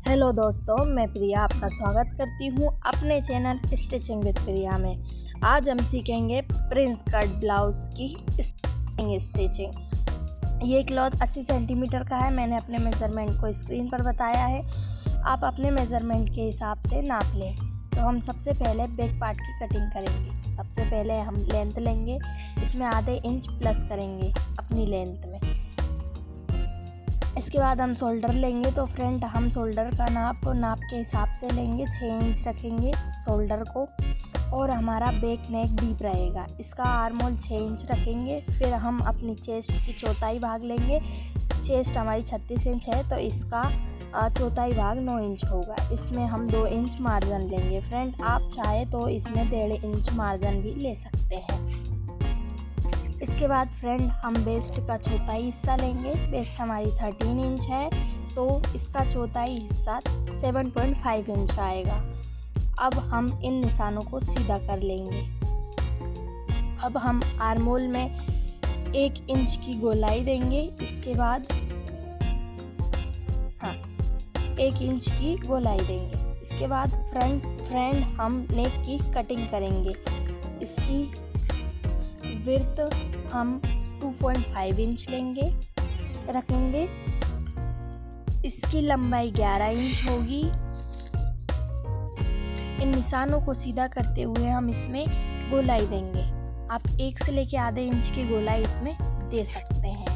Hello दोस्तों, मैं प्रिया आपका स्वागत करती हूँ अपने चैनल स्टिचिंग विद प्रिया में। आज हम सीखेंगे प्रिंस कट ब्लाउज़ की स्टिचिंग। ये क्लॉथ 80 सेंटीमीटर का है। मैंने अपने मेज़रमेंट को स्क्रीन पर बताया है। आप अपने मेज़रमेंट के हिसाब से नाप लें। तो हम सबसे पहले बैक पार्ट की कटिंग करेंगे। सबसे पहले हम लेंथ लेंगे, इसमें आधे इंच प्लस करेंगे अपनी लेंथ में। इसके बाद हम शोल्डर लेंगे। तो फ्रंट हम शोल्डर का नाप के हिसाब से लेंगे, 6 इंच रखेंगे शोल्डर को। और हमारा बैक नेक डीप रहेगा, इसका आर्म होल 6 इंच रखेंगे। फिर हम अपनी चेस्ट की चौथाई भाग लेंगे। चेस्ट हमारी 36 इंच है, तो इसका चौथाई भाग 9 इंच होगा। इसमें हम 2 इंच मार्जिन लेंगे। फ्रंट आप चाहे तो इसमें 1.5 इंच मार्जिन भी ले सकते हैं। इसके बाद फ्रंट हम वेस्ट का चौथाई हिस्सा लेंगे। वेस्ट हमारी 13 इंच है, तो इसका चौथाई हिस्सा 7.5 इंच आएगा। अब हम इन निशानों को सीधा कर लेंगे। अब हम आर्म होल में 1 इंच की गोलाई देंगे। इसके बाद 1 इंच की गोलाई देंगे। इसके बाद फ्रंट हम नेक की कटिंग करेंगे। इसकी विड्थ हम 2.5 इंच रखेंगे। इसकी लंबाई 11 इंच होगी। इन निशानों को सीधा करते हुए हम इसमें गोलाई देंगे। आप 1 से लेके आधे इंच की गोलाई इसमें दे सकते हैं।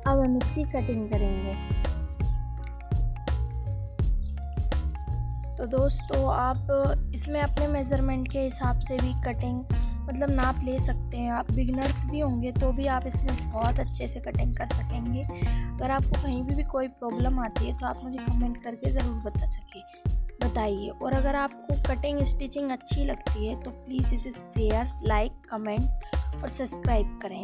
अब हम इसकी कटिंग करेंगे। तो दोस्तों, आप इसमें अपने मेज़रमेंट के हिसाब से भी कटिंग नाप ले सकते हैं। आप बिगिनर्स भी होंगे तो भी आप इसमें बहुत अच्छे से कटिंग कर सकेंगे। अगर आपको कहीं भी कोई प्रॉब्लम आती है तो आप मुझे कमेंट करके ज़रूर बताइए। और अगर आपको कटिंग स्टिचिंग अच्छी लगती है तो प्लीज़ इसे शेयर, लाइक, कमेंट और सब्सक्राइब करें।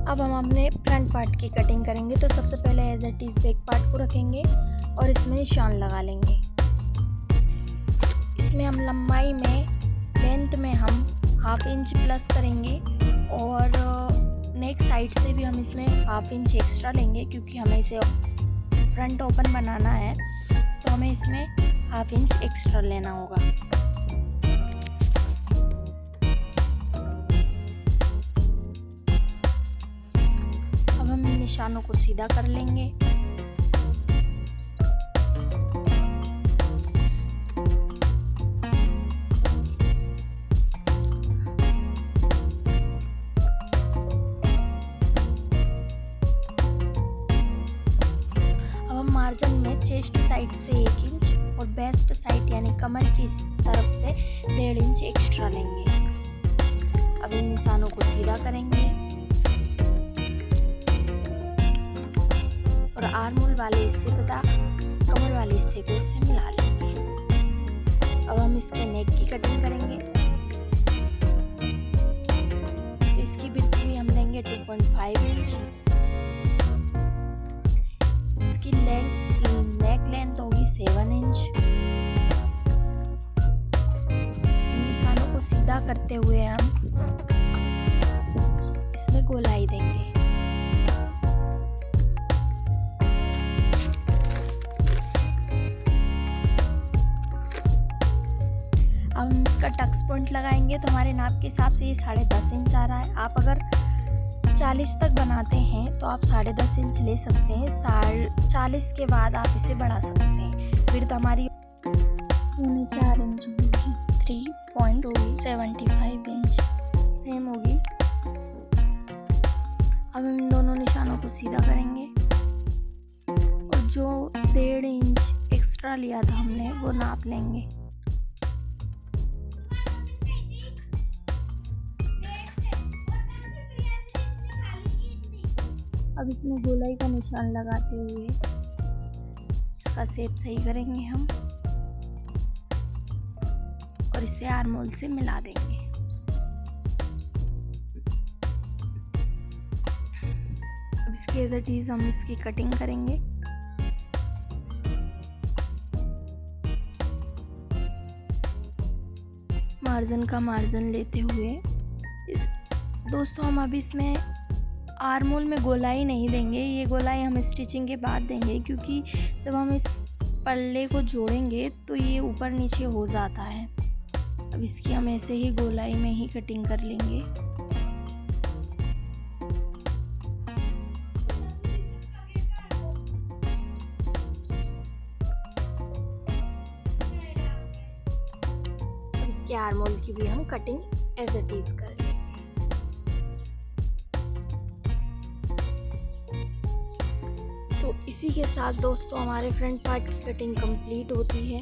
अब हम अपने फ्रंट पार्ट की कटिंग करेंगे। तो सबसे पहले as it is back part को रखेंगे और इसमें निशान लगा लेंगे। इसमें हम लंबाई में, लेंथ में हम 1/2 इंच प्लस करेंगे। और नेक साइड से भी हम इसमें 1/2 इंच एक्स्ट्रा लेंगे, क्योंकि हमें इसे फ्रंट ओपन बनाना है, तो हमें इसमें 1/2 इंच एक्स्ट्रा लेना होगा। निशानों को सीधा कर लेंगे। अब हम मार्जिन में चेस्ट साइड से 1 इंच और बेस्ट साइड यानी कमर की तरफ से 1.5 इंच एक्स्ट्रा लेंगे। अब इन निशानों को सीधा करेंगे और आर्म होल वाले हिस्से तथा कमर वाले हिस्से को इससे मिला लेंगे। अब हम इसके नेक की कटिंग करेंगे। तो इसकी विड्थ भी हम लेंगे 2.5 इंच। इसकी नेक लेंथ होगी 7 इंच। इन निशानों को सीधा करते हुए हम इसमें गोलाई देंगे। अब हम इसका टक्स पॉइंट लगाएंगे। तो हमारे नाप के हिसाब से ये 10.5 इंच आ रहा है। आप अगर 40 तक बनाते हैं तो आप 10.5 इंच ले सकते हैं। 40 के बाद आप इसे बढ़ा सकते हैं। फिर हमारी 4 इंच होगी, 3.75 इंच सेम होगी। अब हम इन दोनों निशानों को सीधा करेंगे और जो 1.5 इंच एक्स्ट्रा लिया था हमने, वो नाप लेंगे। अब इसमें गोलाई का निशान लगाते हुए इसका शेप सही करेंगे हम और इसे आर्म होल से मिला देंगे। इसकी एज इट इज़ हम इसकी कटिंग करेंगे। मार्जिन का मार्जिन लेते हुए दोस्तों हम अभी इसमें आर्मोल में गोलाई नहीं देंगे, ये गोलाई हम स्टिचिंग के बाद देंगे, क्योंकि जब हम इस पल्ले को जोड़ेंगे तो ये ऊपर नीचे हो जाता है। अब इसकी हम ऐसे ही गोलाई में ही कटिंग कर लेंगे। अब इसके आर्मोल की भी हम कटिंग एज इट इज कर लेंगे। तो इसी के साथ दोस्तों हमारे फ्रंट पार्ट की कटिंग कंप्लीट होती है।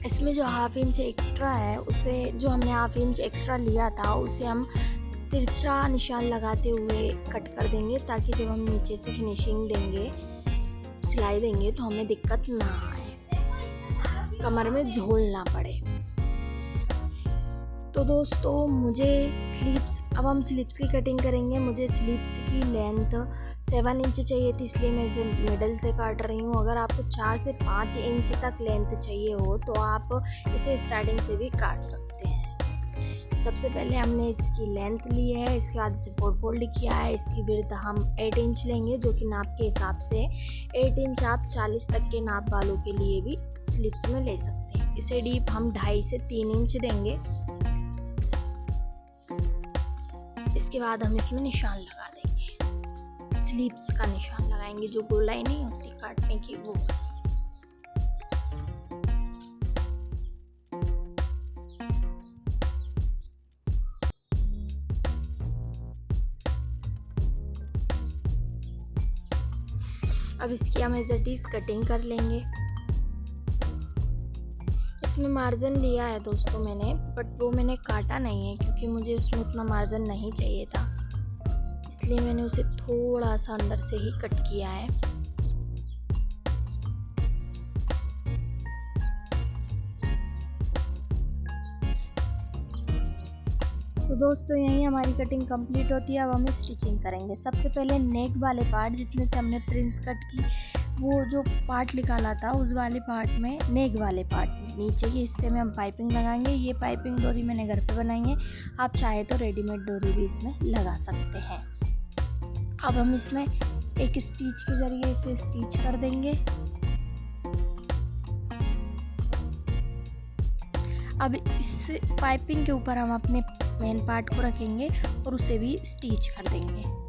इसमें जो हाफ इंच एक्स्ट्रा है, उसे जो हमने हाफ इंच एक्स्ट्रा लिया था उसे हम तिरछा निशान लगाते हुए कट कर देंगे, ताकि जब हम नीचे से फिनिशिंग देंगे, सिलाई देंगे तो हमें दिक्कत ना आए, कमर में झोल ना पड़े। तो दोस्तों मुझे अब हम स्लीव्स की कटिंग करेंगे। मुझे स्लीव्स की लेंथ 7 इंच चाहिए थी, इसलिए मैं इसे मिडल से काट रही हूँ। अगर आपको 4 से 5 इंच तक लेंथ चाहिए हो तो आप इसे स्टार्टिंग से भी काट सकते हैं। सबसे पहले हमने इसकी लेंथ ली है, इसके बाद इसे 4 फोल्ड किया है। इसकी विड्थ हम 8 इंच लेंगे, जो कि नाप के हिसाब से 8 इंच आप 40 तक के नाप वालों के लिए भी स्लीव्स में ले सकते हैं। इसे डीप हम 2.5 से 3 इंच देंगे। इसके बाद हम इसमें निशान लगा देंगे, स्लीव्स का निशान लगाएंगे, जो गोलाई नहीं होती काटने की वो। अब इसकी हम एज इट इज कटिंग कर लेंगे। इसमें मार्जिन लिया है दोस्तों मैंने, बट वो मैंने काटा नहीं है, क्योंकि मुझे उसमें उतना मार्जिन नहीं चाहिए था, इसलिए मैंने उसे थोड़ा सा अंदर से ही कट किया है। तो दोस्तों यही हमारी कटिंग कंप्लीट होती है। अब हम स्टिचिंग करेंगे। सबसे पहले नेक वाले पार्ट, जिसमें से हमने प्रिंस कट की वो जो पार्ट निकाला था, उस वाले पार्ट में, नेक वाले पार्ट में नीचे के हिस्से में हम पाइपिंग लगाएंगे। ये पाइपिंग डोरी मैंने घर पे बनाई है, आप चाहे तो रेडीमेड डोरी भी इसमें लगा सकते हैं। अब हम इसमें एक स्टिच के ज़रिए इसे स्टिच कर देंगे। अब इस पाइपिंग के ऊपर हम अपने मेन पार्ट को रखेंगे और उसे भी स्टिच कर देंगे।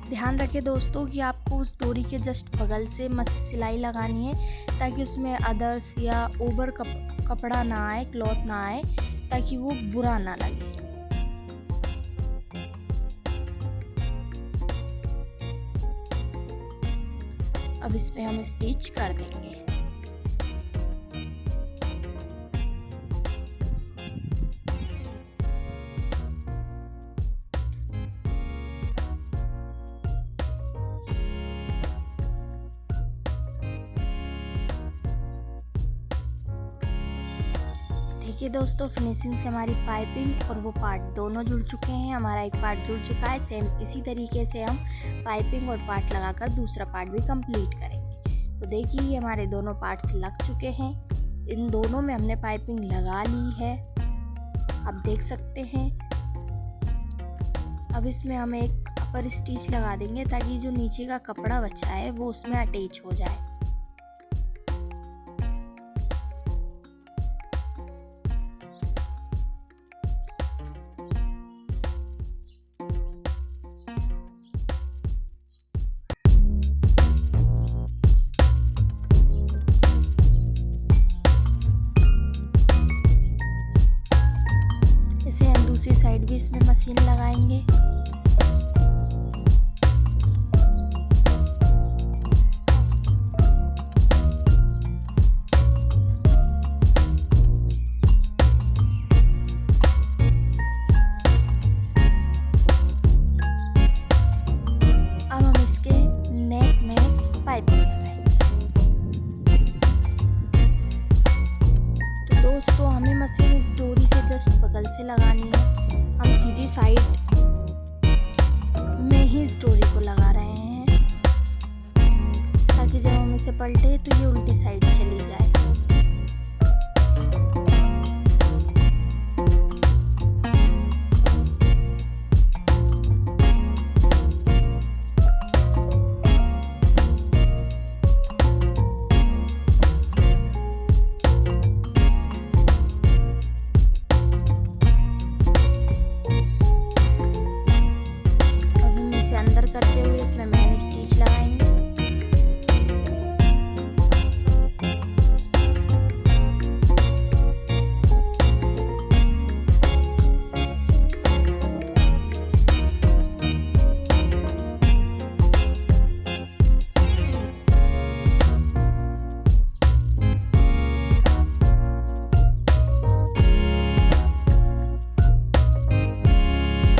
ध्यान रखें दोस्तों कि आपको उस डोरी के जस्ट बगल से सिलाई लगानी है, ताकि उसमें अदर्स या ओवर कपड़ा ना आए, क्लॉथ ना आए, ताकि वो बुरा ना लगे। अब इसमें हम स्टिच कर देंगे। देखिए दोस्तों, फिनिशिंग से हमारी पाइपिंग और वो पार्ट दोनों जुड़ चुके हैं। हमारा एक पार्ट जुड़ चुका है। सेम इसी तरीके से हम पाइपिंग और पार्ट लगाकर दूसरा पार्ट भी कंप्लीट करेंगे। तो देखिए हमारे दोनों पार्ट्स लग चुके हैं। इन दोनों में हमने पाइपिंग लगा ली है, आप देख सकते हैं। अब इसमें हम एक अपर स्टिच लगा देंगे, ताकि जो नीचे का कपड़ा बचा है वो उसमें अटैच हो जाए। दूसरी साइड भी इसमें मशीन लगाएंगे। अब हम इसके नेक में पाइपिंग लगाएंगे। तो दोस्तों हमें मशीन इस डोरी के जस्ट बगल से लगानी है। हम सीधे पलटे तो ये उल्टी साइड चली जाए। अंदर करते हुए इसमें मेन स्टिच लगाएंगे।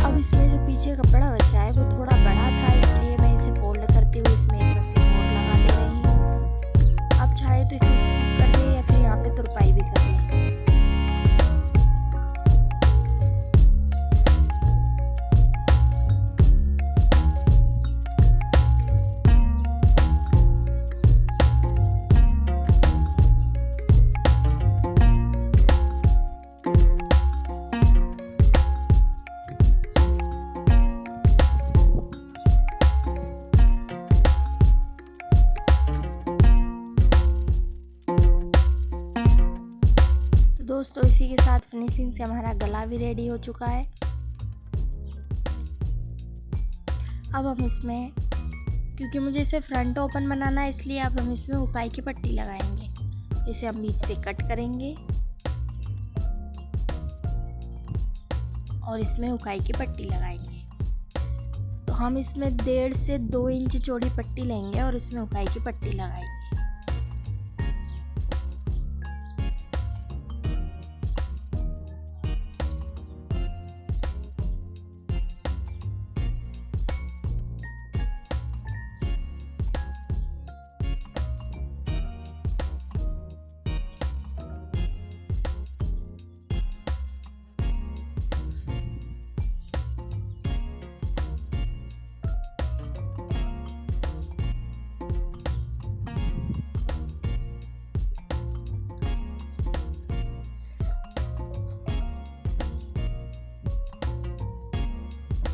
अब इसमें जो पीछे कपड़ा बचा है वो थोड़ा बड़ा था, इसलिए मैं इसे फोल्ड करते हुए इसमें एक मशीन और लगा दे रही हूँ। आप चाहे तो इसे स्किप कर दें या फिर यहाँ पे तुरपाई भी कर लें। दोस्तों इसी के साथ फिनिशिंग से हमारा गला भी रेडी हो चुका है। अब हम इसमें, क्योंकि मुझे इसे फ्रंट ओपन बनाना है, इसलिए अब हम इसमें हुकाई की पट्टी लगाएंगे। इसे हम बीच से कट करेंगे और इसमें हुकाई की पट्टी लगाएंगे। तो हम इसमें 1.5 से 2 इंच चौड़ी पट्टी लेंगे और इसमें हुकाई की पट्टी लगाएंगे।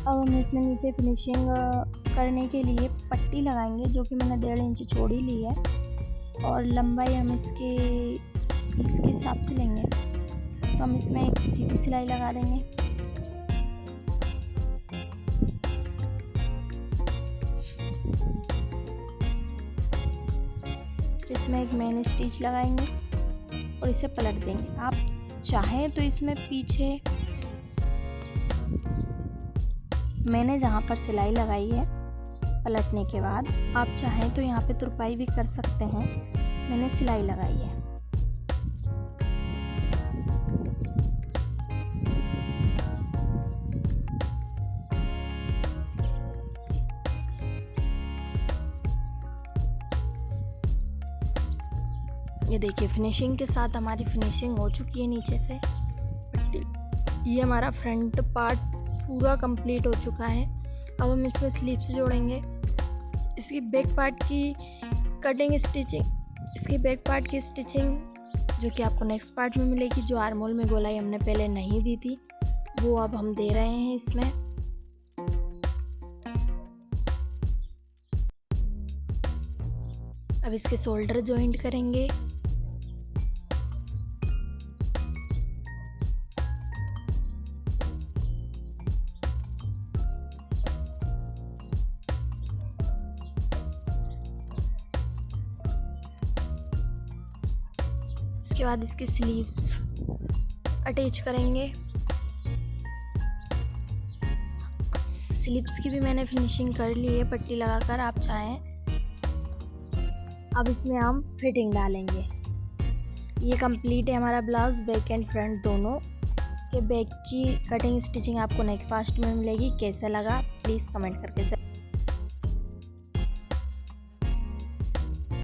अब हम इसमें नीचे फिनिशिंग करने के लिए पट्टी लगाएंगे, जो कि मैंने 1.5 इंच चौड़ी ली है और लंबाई हम इसके हिसाब से लेंगे। तो हम इसमें एक सीधी सिलाई लगा देंगे। इसमें एक मेन स्टिच लगाएंगे और इसे पलट देंगे। आप चाहें तो इसमें पीछे मैंने जहाँ पर सिलाई लगाई है पलटने के बाद, आप चाहें तो यहाँ पे तुरपाई भी कर सकते हैं। मैंने सिलाई लगाई है। ये देखिए फिनिशिंग के साथ हमारी फिनिशिंग हो चुकी है नीचे से पट्टी। ये हमारा फ्रंट पार्ट पूरा कंप्लीट हो चुका है। अब हम इसमें स्लीव्स जोड़ेंगे। इसकी बैक पार्ट की कटिंग स्टिचिंग, इसकी बैक पार्ट की स्टिचिंग जो कि आपको नेक्स्ट पार्ट में मिलेगी। जो आर्मोल में गोलाई हमने पहले नहीं दी थी वो अब हम दे रहे हैं इसमें। अब इसके शोल्डर जॉइंट करेंगे। इसके बाद इसके स्लीव्स अटैच करेंगे। स्लीव्स की भी मैंने फिनिशिंग कर ली है पट्टी लगाकर। आप चाहें अब इसमें हम फिटिंग डालेंगे। ये कंप्लीट है हमारा ब्लाउज, बैक एंड फ्रंट दोनों। इसके बैक की कटिंग स्टिचिंग आपको नेक्स्ट पार्ट में मिलेगी। कैसा लगा प्लीज़ कमेंट करके